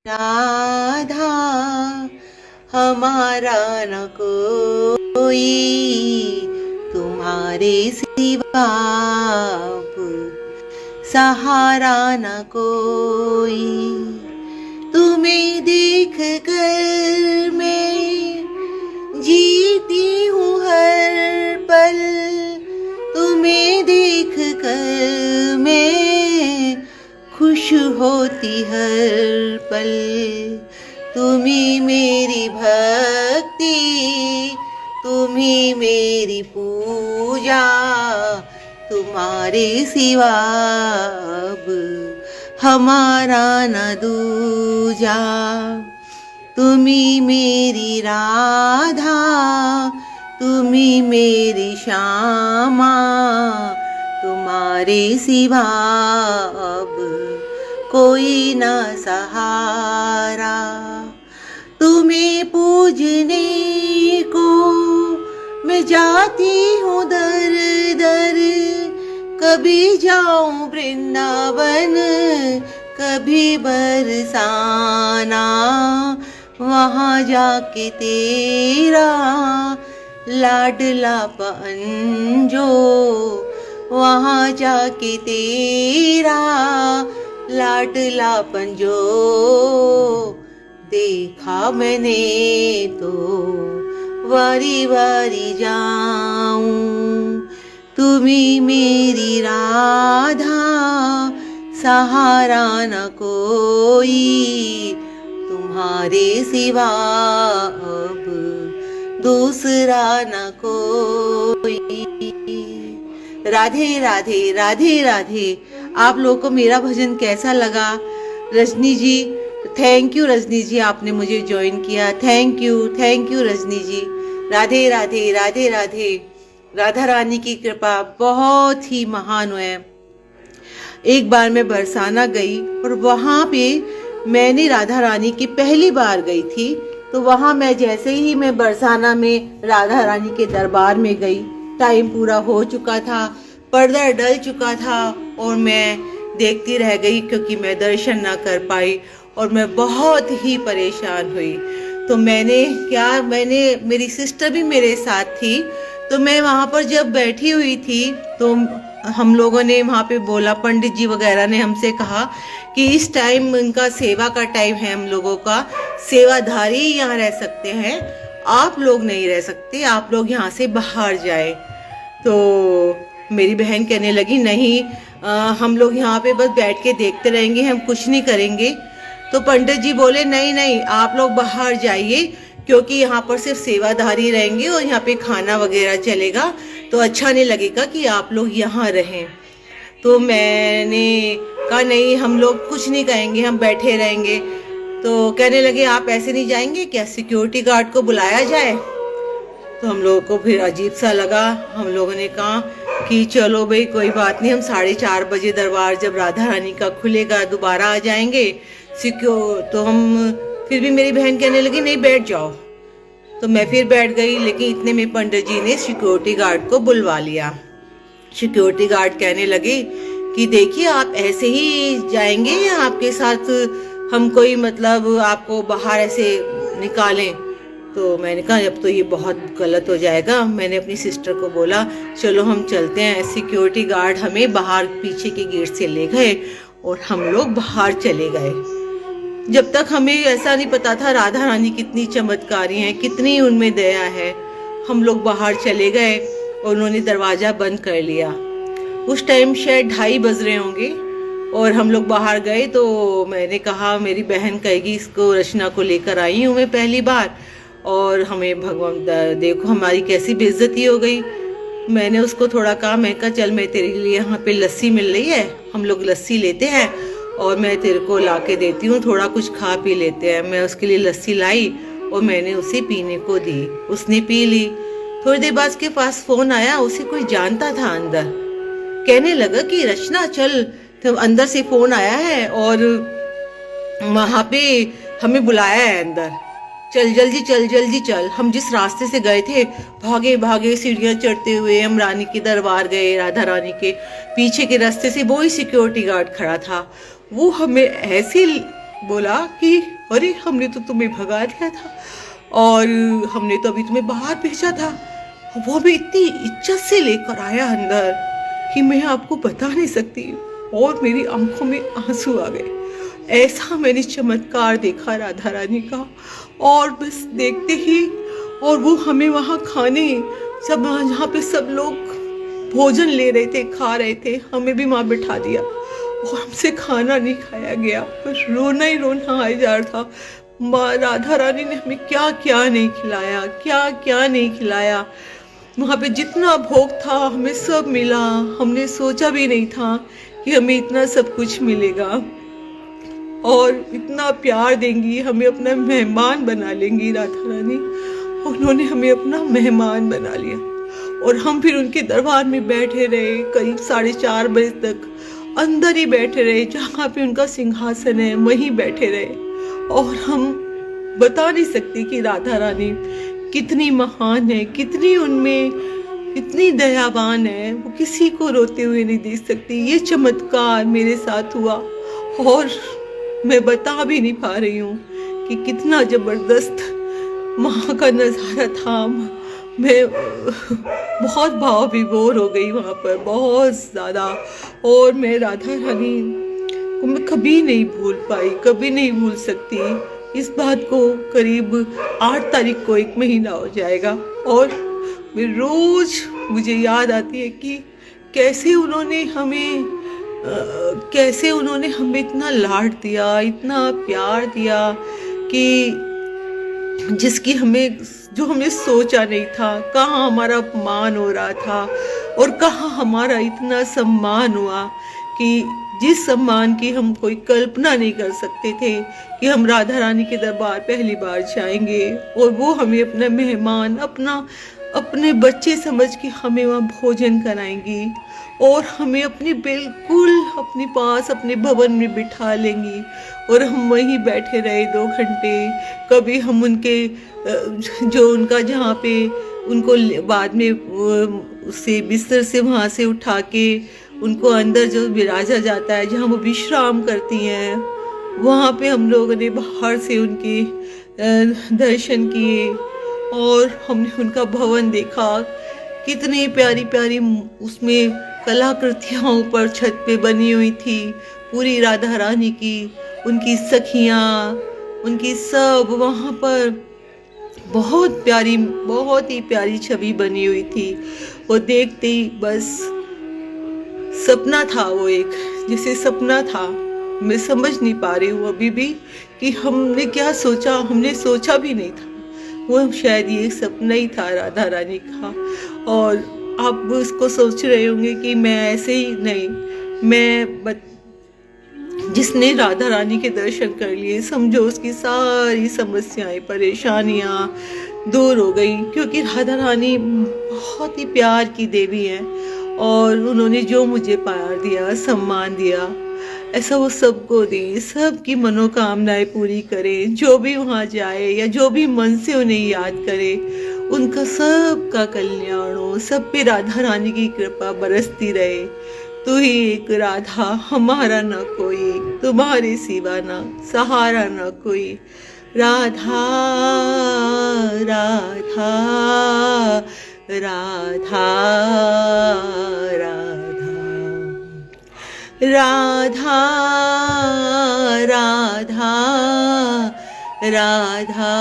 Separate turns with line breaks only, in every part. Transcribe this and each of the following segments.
राधा हमारा न कोई, तुम्हारे सिवा अब सहारा न कोई। तुम्हें देख कर मैं जीती हूँ हर पल, तुम्हें देख कर मैं खुश होती हर पल। तुम्ही मेरी भक्ति, तुम्ही मेरी पूजा, तुम्हारे सिवा अब हमारा न दूजा। तुम्ही मेरी राधा, तुम्ही मेरी श्यामा, तुम्हारे सिवा अब कोई न सहारा। तुम्हें पूजने को मैं जाती हूँ दर दर, कभी जाऊं वृंदावन, कभी बरसाना, वहाँ जाके तेरा लाडलापन जो, वहाँ जाके तेरा लाडलापन जो देखा मैंने तो वारी वारी जाऊं। तुम्ही मेरी राधा, सहारा न कोई, तुम्हारे सिवा अब दूसरा न कोई। राधे राधे राधे राधे। आप लोगों को मेरा भजन कैसा लगा? रजनी जी, थैंक यू रजनी जी, आपने मुझे ज्वाइन किया। थैंक यू रजनी जी। राधे राधे राधे राधे। राधा रानी की कृपा बहुत ही महान है। एक बार मैं बरसाना गई और वहाँ पे मैंने राधा रानी की पहली बार गई थी। तो वहाँ मैं जैसे ही मैं बरसाना में राधा रानी के दरबार में गई, टाइम पूरा हो चुका था, पर्दा डल चुका था और मैं देखती रह गई क्योंकि मैं दर्शन ना कर पाई और मैं बहुत ही परेशान हुई। तो मैंने मेरी सिस्टर भी मेरे साथ थी। तो मैं वहाँ पर जब बैठी हुई थी तो हम लोगों ने वहाँ पे बोला, पंडित जी वगैरह ने हमसे कहा कि इस टाइम इनका सेवा का टाइम है, हम लोगों का सेवाधारी यहाँ रह सकते हैं, आप लोग नहीं रह सकते, आप लोग यहाँ से बाहर जाए। तो मेरी बहन कहने लगी नहीं, हम लोग यहाँ पे बस बैठ के देखते रहेंगे, हम कुछ नहीं करेंगे। तो पंडित जी बोले नहीं नहीं, आप लोग बाहर जाइए क्योंकि यहाँ पर सिर्फ सेवाधारी रहेंगे और यहाँ पे खाना वगैरह चलेगा, तो अच्छा नहीं लगेगा कि आप लोग यहाँ रहें। तो मैंने कहा नहीं, हम लोग कुछ नहीं कहेंगे, हम बैठे रहेंगे। तो कहने लगे आप ऐसे नहीं जाएंगे क्या, सिक्योरिटी गार्ड को बुलाया जाए? तो हम लोगों को फिर अजीब सा लगा। हम लोगों ने कहा कि चलो भाई कोई बात नहीं, हम 4:30 बजे दरबार जब राधा रानी का खुलेगा दोबारा आ जाएंगे तो हम फिर भी मेरी बहन कहने लगी नहीं बैठ जाओ। तो मैं फिर बैठ गई, लेकिन इतने में पंडित जी ने सिक्योरिटी गार्ड को बुलवा लिया। सिक्योरिटी गार्ड कहने लगे कि देखिए आप ऐसे ही जाएंगे या आपके साथ हम कोई मतलब आपको बाहर ऐसे निकालें? तो मैंने कहा अब तो ये बहुत गलत हो जाएगा। मैंने अपनी सिस्टर को बोला चलो हम चलते हैं। सिक्योरिटी गार्ड हमें बाहर पीछे के गेट से ले गए और हम लोग बाहर चले गए। जब तक हमें ऐसा नहीं पता था राधा रानी कितनी चमत्कारी हैं, कितनी उनमें दया है। हम लोग बाहर चले गए और उन्होंने दरवाज़ा बंद कर लिया। उस टाइम शायद 2:30 बज रहे होंगे और हम लोग बाहर गए। तो मैंने कहा मेरी बहन कहेगी इसको रचना को लेकर आई हूँ मैं पहली बार और हमें भगवान देखो हमारी कैसी बेइज्जती हो गई। मैंने उसको थोड़ा कहा, मैं कहा चल मैं तेरे लिए यहाँ पे लस्सी मिल रही है, हम लोग लस्सी लेते हैं और मैं तेरे को ला के देती हूँ, थोड़ा कुछ खा पी लेते हैं। मैं उसके लिए लस्सी लाई और मैंने उसे पीने को दी, उसने पी ली। थोड़ी देर बाद उसके पास फोन आया, उसे कोई जानता था अंदर। कहने लगा कि रचना चल, तो अंदर से फोन आया है और वहाँ पे हमें बुलाया है अंदर, चल जल्दी चल। हम जिस रास्ते से गए थे भागे भागे सीढ़ियाँ चढ़ते हुए हम रानी के दरबार गए। राधा रानी के पीछे के रास्ते से वो ही सिक्योरिटी गार्ड खड़ा था। वो हमें ऐसे बोला कि अरे हमने तो तुम्हें भगा दिया था और हमने तो अभी तुम्हें बाहर भेजा था। वो भी इतनी इज्जत से लेकर आया अंदर कि मैं आपको बता नहीं सकती, और मेरी आंखों में आंसू आ गए। ऐसा मैंने चमत्कार देखा राधा रानी का। और बस देखते ही, और वो हमें वहाँ खाने, सब जहाँ पे सब लोग भोजन ले रहे थे, खा रहे थे, हमें भी वहाँ बिठा दिया और हमसे खाना नहीं खाया गया। बस रोना ही रोना आ जा रहा था। माँ राधा रानी ने हमें क्या क्या नहीं खिलाया, क्या क्या नहीं खिलाया। वहाँ पे जितना भोग था हमें सब मिला। हमने सोचा भी नहीं था कि हमें इतना सब कुछ मिलेगा और इतना प्यार देंगी, हमें अपना मेहमान बना लेंगी राधा रानी। उन्होंने हमें अपना मेहमान बना लिया और हम फिर उनके दरबार में बैठे रहे करीब 4:30 बजे तक। अंदर ही बैठे रहे, जहाँ पे उनका सिंहासन है वहीं बैठे रहे। और हम बता नहीं सकते कि राधा रानी कितनी महान है, कितनी उनमें इतनी दयावान है। वो किसी को रोते हुए नहीं देख सकती। ये चमत्कार मेरे साथ हुआ और मैं बता भी नहीं पा रही हूँ कि कितना जबरदस्त वहाँ का नज़ारा था। मैं बहुत भाव विभोर हो गई वहाँ पर, बहुत ज़्यादा। और मैं राधा रानी को मैं कभी नहीं भूल पाई, कभी नहीं भूल सकती। इस बात को करीब 8 तारीख को 1 महीना हो जाएगा और मैं रोज मुझे याद आती है कि कैसे उन्होंने हमें इतना लाड दिया, इतना प्यार दिया कि जो हमने सोचा नहीं था। कहाँ हमारा अपमान हो रहा था और कहाँ हमारा इतना सम्मान हुआ कि जिस सम्मान की हम कोई कल्पना नहीं कर सकते थे कि हम राधा रानी के दरबार पहली बार जाएंगे और वो हमें अपना मेहमान, अपने बच्चे समझ के हमें वहाँ भोजन कराएंगी और हमें बिल्कुल अपने पास अपने भवन में बिठा लेंगी। और हम वहीं बैठे रहे 2 घंटे। कभी हम उनका जहाँ पे उनको बाद में उससे बिस्तर से वहाँ से उठा के उनको अंदर जो विराजा जाता है, जहाँ वो विश्राम करती हैं, वहाँ पे हम लोगों ने बाहर से उनके दर्शन किए और हमने उनका भवन देखा। कितनी प्यारी प्यारी उसमें कलाकृतियाँ ऊपर छत पे बनी हुई थी, पूरी राधा रानी की, उनकी सखियाँ, उनकी सब वहाँ पर बहुत ही प्यारी छवि बनी हुई थी। वो देखते ही बस सपना था, वो एक जैसे सपना था। मैं समझ नहीं पा रही हूँ अभी भी कि हमने क्या सोचा, हमने सोचा भी नहीं था। वो शायद ये सपना ही था राधा रानी का। और आप उसको सोच रहे होंगे कि मैं ऐसे ही नहीं, जिसने राधा रानी के दर्शन कर लिए, समझो उसकी सारी समस्याएं, परेशानियां दूर हो गई। क्योंकि राधा रानी बहुत ही प्यार की देवी है और उन्होंने जो मुझे प्यार दिया, सम्मान दिया, ऐसा वो सबको दे, सबकी मनोकामनाएं पूरी करे। जो भी वहाँ जाए या जो भी मन से उन्हें याद करे, उनका सबका कल्याण हो, सब पे राधा रानी की कृपा बरसती रहे। तू ही एक राधा, हमारा न कोई, तुम्हारे सिवा न सहारा न कोई। राधा राधा राधा राधा राधा राधा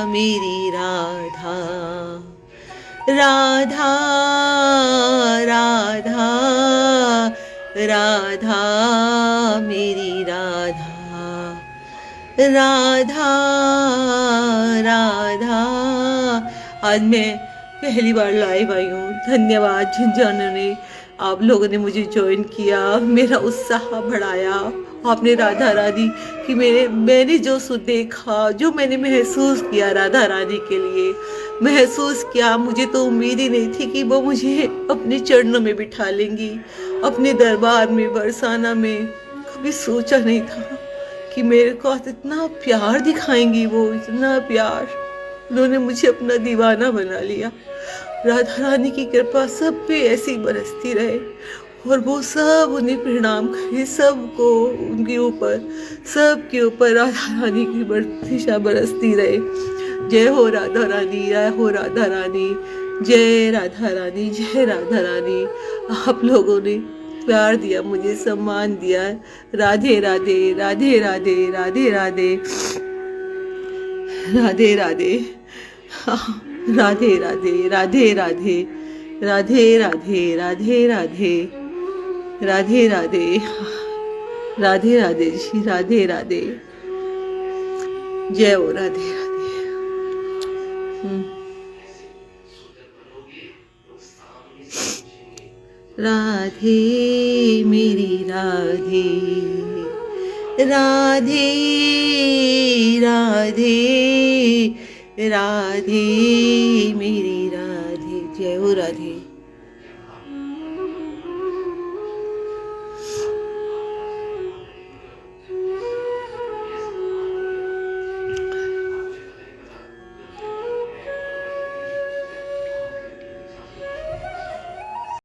मेरी राधा, राधा राधा राधा मेरी राधा, राधा राधा। आज मैं पहली बार लाइव आई हूँ। धन्यवाद जिन्होंने आप लोगों ने मुझे ज्वाइन किया, मेरा उत्साह बढ़ाया। आपने राधा रानी की मैंने जो देखा, जो मैंने महसूस किया राधा रानी के लिए महसूस किया, मुझे तो उम्मीद ही नहीं थी कि वो मुझे अपने चरणों में बिठा लेंगी, अपने दरबार में, बरसाना में। कभी सोचा नहीं था कि मेरे को इतना प्यार दिखाएंगी वो, इतना प्यार। उन्होंने मुझे अपना दीवाना बना लिया। राधा रानी की कृपा सब पे ऐसी बरसती रहे और वो सब उन्हें प्रणाम करे, सबको उनके ऊपर, सबके ऊपर राधा रानी की वर्षा बरसती रहे। जय हो राधा रानी, जय हो राधा रानी, जय राधा रानी, जय राधा रानी। आप लोगों ने प्यार दिया, मुझे सम्मान दिया। राधे राधे, राधे राधे, राधे राधे, राधे राधे, राधे राधे, राधे राधे, राधे राधे, राधे राधे, राधे राधे, राधे राधे जी, राधे राधे, जय हो राधे राधे। राधे मेरी राधे, राधे राधे, राधे मेरी राधे, जय हो राधे।